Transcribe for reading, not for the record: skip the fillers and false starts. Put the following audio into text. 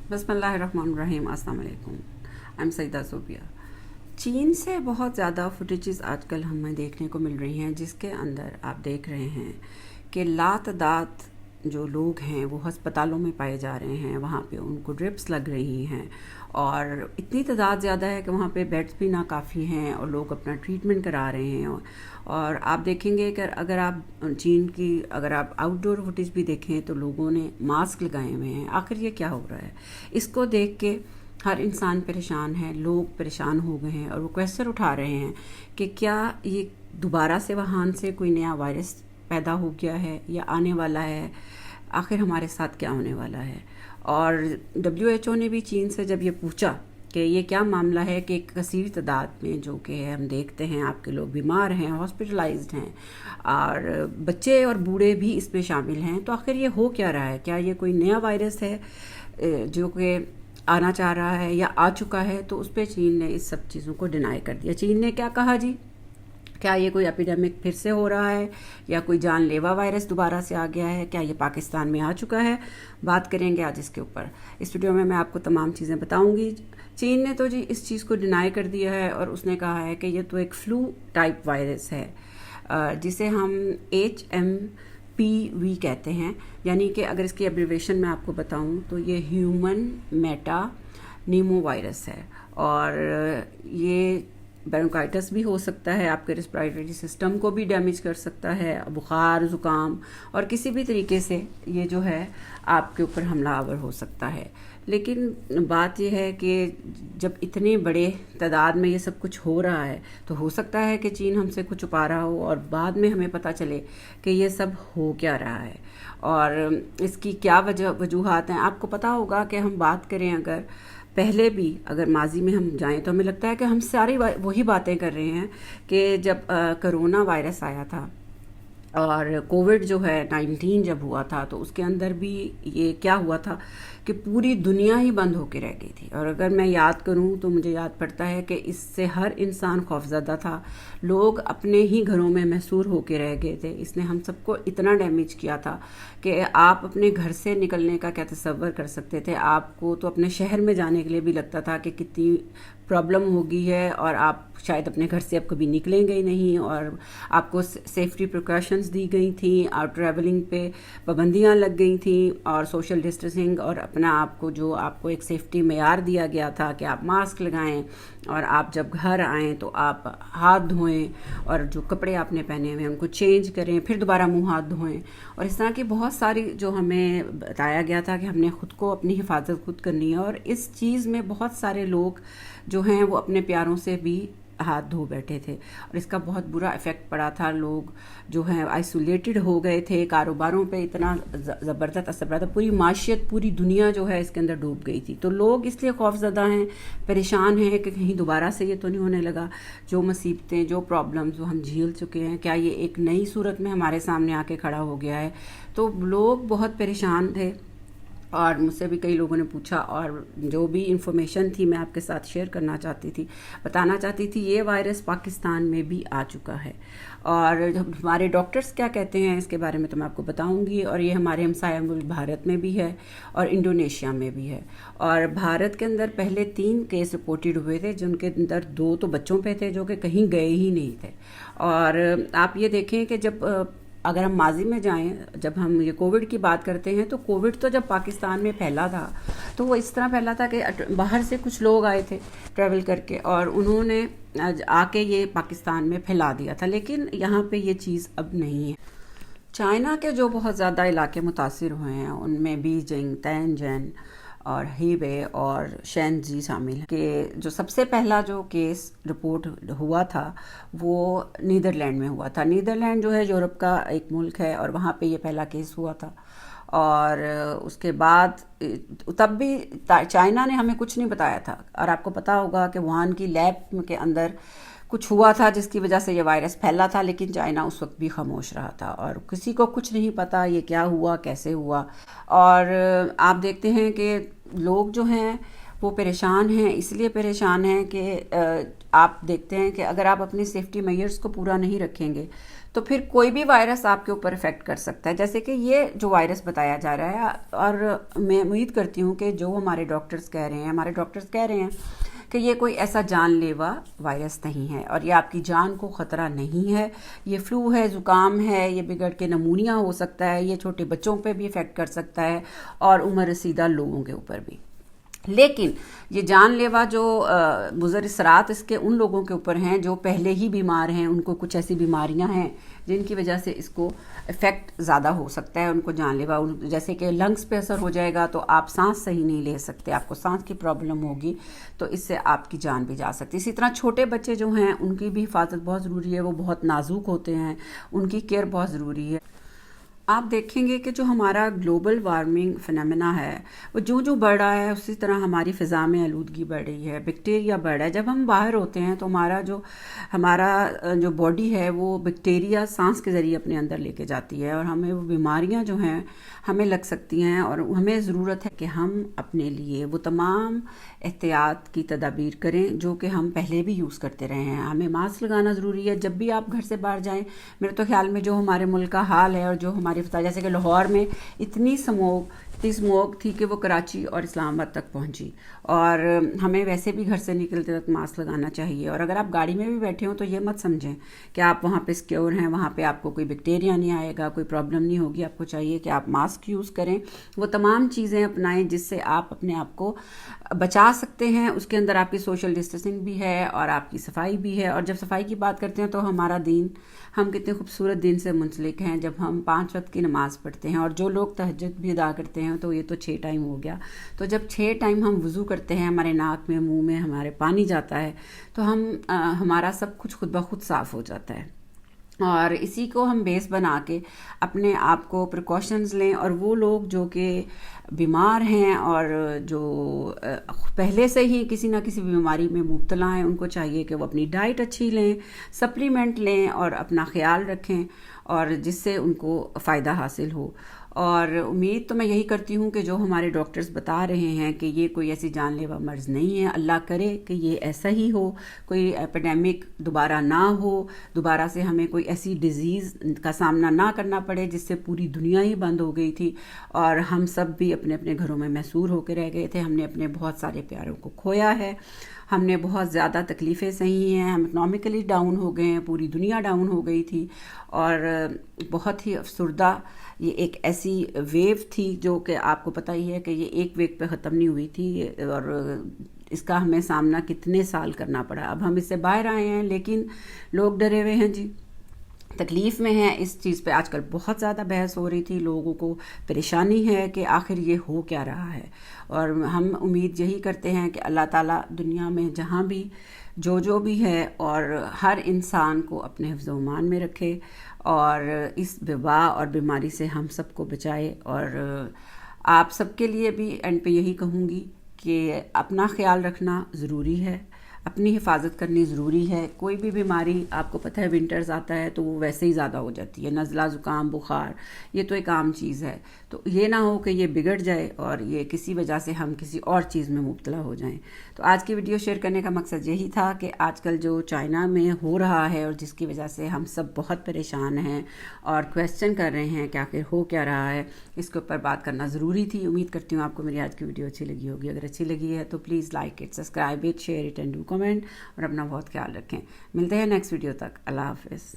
बिस्मिल्लाहिर्रहमानिर्रहीम। अस्सलाम वालेकुम। I am Saeeda Zobia. चीन से बहुत ज़्यादा फुटेजेस आजकल हमें देखने को मिल रही हैं, जिसके अंदर आप देख रहे हैं कि लातदात जो लोग हैं वो अस्पतालों में पाए जा रहे हैं। वहाँ पे उनको ड्रिप्स लग रही हैं और इतनी तादाद ज़्यादा है कि वहाँ पे बेड्स भी ना काफ़ी हैं और लोग अपना ट्रीटमेंट करा रहे हैं। और आप देखेंगे कि अगर आप चीन की अगर आप आउटडोर फुटेज भी देखें तो लोगों ने मास्क लगाए हुए हैं। आखिर ये क्या हो रहा है? इसको देख के हर इंसान परेशान है, लोग परेशान हो गए हैं और वो क्वेश्चन उठा रहे हैं कि क्या ये दोबारा से वुहान से कोई नया वायरस पैदा हो गया है या आने वाला है? आखिर हमारे साथ क्या होने वाला है? और WHO ने भी चीन से जब ये पूछा कि ये क्या मामला है कि एक कसीर तादाद में जो कि हम देखते हैं आपके लोग बीमार हैं, हॉस्पिटलाइज्ड हैं और बच्चे और बूढ़े भी इसमें शामिल हैं, तो आखिर ये हो क्या रहा है? क्या ये कोई नया वायरस है जो कि आना चाह रहा है या आ चुका है? तो उस पर चीन ने इस सब चीज़ों को डिनाई कर दिया। चीन ने क्या कहा जी? क्या ये कोई एपिडेमिक फिर से हो रहा है या कोई जानलेवा वायरस दोबारा से आ गया है? क्या ये पाकिस्तान में आ चुका है? बात करेंगे आज इसके ऊपर। इस वीडियो में मैं आपको तमाम चीज़ें बताऊंगी। चीन ने तो जी इस चीज़ को डिनाई कर दिया है और उसने कहा है कि ये तो एक फ्लू टाइप वायरस है जिसे हम HMPV कहते हैं। यानी कि अगर इसकी एब्रीवेशन मैं आपको बताऊं तो ये ह्यूमन मेटा नीमो वायरस है और ये ब्रोंकाइटिस भी हो सकता है, आपके रेस्पिरेटरी सिस्टम को भी डैमेज कर सकता है, बुखार ज़ुकाम और किसी भी तरीके से ये जो है आपके ऊपर हमलावर हो सकता है। लेकिन बात यह है कि जब इतने बड़े तादाद में ये सब कुछ हो रहा है तो हो सकता है कि चीन हमसे कुछ छुपा रहा हो और बाद में हमें पता चले कि ये सब हो क्या रहा है और इसकी क्या वजूहात हैं। आपको पता होगा कि हम बात करें अगर पहले भी अगर माजी में हम जाएं तो हमें लगता है कि हम सारी वही बातें कर रहे हैं कि जब कोरोना वायरस आया था और कोविड जो है 19 जब हुआ था तो उसके अंदर भी ये क्या हुआ था कि पूरी दुनिया ही बंद होकर रह गई थी। और अगर मैं याद करूं तो मुझे याद पड़ता है कि इससे हर इंसान खौफजदा था, लोग अपने ही घरों में महसूर होकर रह गए थे। इसने हम सबको इतना डैमेज किया था कि आप अपने घर से निकलने का क्या तसव्वुर कर सकते थे? आपको तो अपने शहर में जाने के लिए भी लगता था कि कितनी प्रॉब्लम होगी है और आप शायद अपने घर से अब कभी निकलेंगे ही नहीं और आपको सेफ्टी प्रिकॉशंस दी गई थी और ट्रैवलिंग पे पाबंदियां लग गई थी और सोशल डिस्टेंसिंग और अपना आपको जो आपको एक सेफ्टी मेयार दिया गया था कि आप मास्क लगाएं और आप जब घर आएँ तो आप हाथ धोएं और जो कपड़े आपने पहने हुए हैं उनको चेंज करें, फिर दोबारा मुंह हाथ धोएं। और इस तरह की बहुत सारी जो हमें बताया गया था कि हमने ख़ुद को अपनी हिफाजत खुद करनी है। और इस चीज़ में बहुत सारे लोग जो हैं वो अपने प्यारों से भी हाथ धो बैठे थे और इसका बहुत बुरा इफ़ेक्ट पड़ा था। लोग जो हैं आइसोलेटेड हो गए थे, कारोबारों पे इतना ज़बरदस्त असर पड़ा था, पूरी माशियत पूरी दुनिया जो है इसके अंदर डूब गई थी। तो लोग इसलिए खौफज़दा हैं, परेशान हैं कि कहीं दोबारा से ये तो नहीं होने लगा जो मुसीबतें जो प्रॉब्लम्स जो हम झेल चुके हैं, क्या ये एक नई सूरत में हमारे सामने आके खड़ा हो गया है? तो लोग बहुत परेशान थे और मुझसे भी कई लोगों ने पूछा और जो भी इंफॉर्मेशन थी मैं आपके साथ शेयर करना चाहती थी, बताना चाहती थी। ये वायरस पाकिस्तान में भी आ चुका है और हमारे डॉक्टर्स क्या कहते हैं इसके बारे में तो मैं आपको बताऊंगी। और ये हमारे हमसाया मुल्क भारत में भी है और इंडोनेशिया में भी है। और भारत के अंदर पहले 3 केस रिपोर्टेड हुए थे, जिनके अंदर 2 तो बच्चों पे थे जो कि कहीं गए ही नहीं थे। और आप ये देखें कि जब अगर हम माजी में जाएं, जब हम ये कोविड की बात करते हैं तो कोविड तो जब पाकिस्तान में फैला था तो वो इस तरह फैला था कि बाहर से कुछ लोग आए थे ट्रैवल करके और उन्होंने आके ये पाकिस्तान में फैला दिया था। लेकिन यहाँ पे ये चीज़ अब नहीं है। चाइना के जो बहुत ज़्यादा इलाके मुतासिर हुए हैं उनमें बीजिंग, तैनजन और हीबे और शेंजी शामिल हैं। कि जो सबसे पहला जो केस रिपोर्ट हुआ था वो नीदरलैंड में हुआ था। नीदरलैंड जो है यूरोप का एक मुल्क है और वहाँ पे ये पहला केस हुआ था। और उसके बाद तब भी चाइना ने हमें कुछ नहीं बताया था। और आपको पता होगा कि वुहान की लैब के अंदर कुछ हुआ था जिसकी वजह से ये वायरस फैला था, लेकिन चाइना उस वक्त भी खामोश रहा था और किसी को कुछ नहीं पता ये क्या हुआ, कैसे हुआ। और आप देखते हैं कि लोग जो हैं वो परेशान हैं, इसलिए परेशान हैं कि आप देखते हैं कि अगर आप अपनी सेफ्टी मेजर्स को पूरा नहीं रखेंगे تو پھر کوئی بھی وائرس آپ کے اوپر افیکٹ کر سکتا ہے. جیسے کہ یہ جو وائرس بتایا جا رہا ہے، اور میں امید کرتی ہوں کہ جو ہمارے ڈاکٹرز کہہ رہے ہیں کہ یہ کوئی ایسا جان لیوا وائرس نہیں ہے، اور یہ آپ کی جان کو خطرہ نہیں ہے. یہ فلو ہے، زکام ہے، یہ بگڑ کے نمونیا ہو سکتا ہے، یہ چھوٹے بچوں پہ بھی افیکٹ کر سکتا ہے اور عمر رسیدہ لوگوں کے اوپر بھی. لیکن یہ جان لیوا جو مضر اثرات اس کے ان لوگوں کے اوپر ہیں جو پہلے ہی بیمار ہیں، ان کو کچھ ایسی بیماریاں ہیں جن کی وجہ سے اس کو افیکٹ زیادہ ہو سکتا ہے، ان کو جان لیوا. جیسے کہ لنگس پہ اثر ہو جائے گا تو آپ سانس صحیح نہیں لے سکتے، آپ کو سانس کی پرابلم ہوگی، تو اس سے آپ کی جان بھی جا سکتی. اسی طرح چھوٹے بچے جو ہیں ان کی بھی حفاظت بہت ضروری ہے، وہ بہت نازک ہوتے ہیں، ان کی کیئر بہت ضروری ہے. آپ دیکھیں گے کہ جو ہمارا گلوبل وارمنگ فنامنا ہے وہ جو بڑھ رہا ہے، اسی طرح ہماری فضا میں آلودگی بڑھ رہی ہے، بیکٹیریا بڑھ رہا ہے. جب ہم باہر ہوتے ہیں تو ہمارا جو باڈی ہے وہ بیکٹیریا سانس کے ذریعے اپنے اندر لے کے جاتی ہے، اور ہمیں وہ بیماریاں جو ہیں ہمیں لگ سکتی ہیں. اور ہمیں ضرورت ہے کہ ہم اپنے لیے وہ تمام احتیاط کی تدابیر کریں جو کہ ہم پہلے بھی یوز کرتے رہے ہیں. ہمیں ماسک لگانا ضروری ہے جب بھی آپ گھر سے باہر جائیں. میرے تو خیال میں جو ہمارے ملک کا حال ہے اور جو ہماری جیسے کہ لاہور میں اتنی اسموگ تھی کہ وہ کراچی اور اسلام آباد تک پہنچی، اور ہمیں ویسے بھی گھر سے نکلتے وقت ماسک لگانا چاہیے. اور اگر آپ گاڑی میں بھی بیٹھے ہوں تو یہ مت سمجھیں کہ آپ وہاں پہ سیکیور ہیں، وہاں پہ آپ کو کوئی بیکٹیریا نہیں آئے گا، کوئی پرابلم نہیں ہوگی. آپ کو چاہیے کہ آپ ماسک یوز کریں، وہ تمام چیزیں اپنائیں جس سے آپ اپنے آپ کو بچا سکتے ہیں. اس کے اندر آپ کی سوشل ڈسٹینسنگ بھی ہے اور آپ کی صفائی بھی ہے. اور جب صفائی کی بات کرتے ہیں تو ہمارا دین، ہم کتنے خوبصورت دین سے منسلک ہیں جب ہم 5 وقت کی نماز پڑھتے ہیں. اور جو لوگ تہجد بھی ادا کرتے ہیں تو یہ تو 6 ٹائم ہو گیا. تو جب 6 ٹائم ہم وضو کرتے ہیں، ہمارے ناک میں، منہ میں ہمارے پانی جاتا ہے، تو ہمارا سب کچھ خود بخود صاف ہو جاتا ہے. اور اسی کو ہم بیس بنا کے اپنے آپ کو پریکاشنز لیں. اور وہ لوگ جو کہ بیمار ہیں اور جو پہلے سے ہی کسی نہ کسی بیماری میں مبتلا ہیں، ان کو چاہیے کہ وہ اپنی ڈائٹ اچھی لیں، سپلیمنٹ لیں اور اپنا خیال رکھیں، اور جس سے ان کو فائدہ حاصل ہو. اور امید تو میں یہی کرتی ہوں کہ جو ہمارے ڈاکٹرز بتا رہے ہیں کہ یہ کوئی ایسی جان لیوا مرض نہیں ہے، اللہ کرے کہ یہ ایسا ہی ہو، کوئی ایپیڈیمک دوبارہ نہ ہو، دوبارہ سے ہمیں کوئی ایسی ڈیزیز کا سامنا نہ کرنا پڑے جس سے پوری دنیا ہی بند ہو گئی تھی اور ہم سب بھی اپنے اپنے گھروں میں محصور ہو کے رہ گئے تھے. ہم نے اپنے بہت سارے پیاروں کو کھویا ہے، ہم نے بہت زیادہ تکلیفیں سہی ہیں، ہم اکنامکلی ڈاؤن ہو گئے ہیں، پوری دنیا ڈاؤن ہو گئی تھی، اور بہت ہی افسردہ یہ ایک ایسی ویو تھی جو کہ آپ کو پتہ ہی ہے کہ یہ ایک ویو پہ ختم نہیں ہوئی تھی، اور اس کا ہمیں سامنا کتنے سال کرنا پڑا. اب ہم اس سے باہر آئے ہیں لیکن لوگ ڈرے ہوئے ہیں جی، تکلیف میں ہیں. اس چیز پہ آج کل بہت زیادہ بحث ہو رہی تھی، لوگوں کو پریشانی ہے کہ آخر یہ ہو کیا رہا ہے. اور ہم امید یہی کرتے ہیں کہ اللہ تعالیٰ دنیا میں جہاں بھی جو بھی ہے اور ہر انسان کو اپنے حفظ و امان میں رکھے، اور اس وبا اور بیماری سے ہم سب کو بچائے. اور آپ سب کے لیے بھی اینڈ پہ یہی کہوں گی کہ اپنا خیال رکھنا ضروری ہے، اپنی حفاظت کرنی ضروری ہے. کوئی بھی بیماری آپ کو پتہ ہے ونٹرز آتا ہے تو وہ ویسے ہی زیادہ ہو جاتی ہے، نزلہ، زکام، بخار، یہ تو ایک عام چیز ہے. تو یہ نہ ہو کہ یہ بگڑ جائے اور یہ کسی وجہ سے ہم کسی اور چیز میں مبتلا ہو جائیں. تو آج کی ویڈیو شیئر کرنے کا مقصد یہی تھا کہ آج کل جو چائنا میں ہو رہا ہے اور جس کی وجہ سے ہم سب بہت پریشان ہیں اور کویسچن کر رہے ہیں کہ آخر ہو کیا رہا ہے، اس کے اوپر بات کرنا ضروری تھی. امید کرتی ہوں آپ کو میری آج کی ویڈیو اچھی لگی ہوگی. اگر اچھی لگی ہے تو please like it, subscribe it, share it and do comment, اور اپنا بہت خیال رکھیں. ملتے ہیں نیکسٹ ویڈیو تک. اللہ حافظ.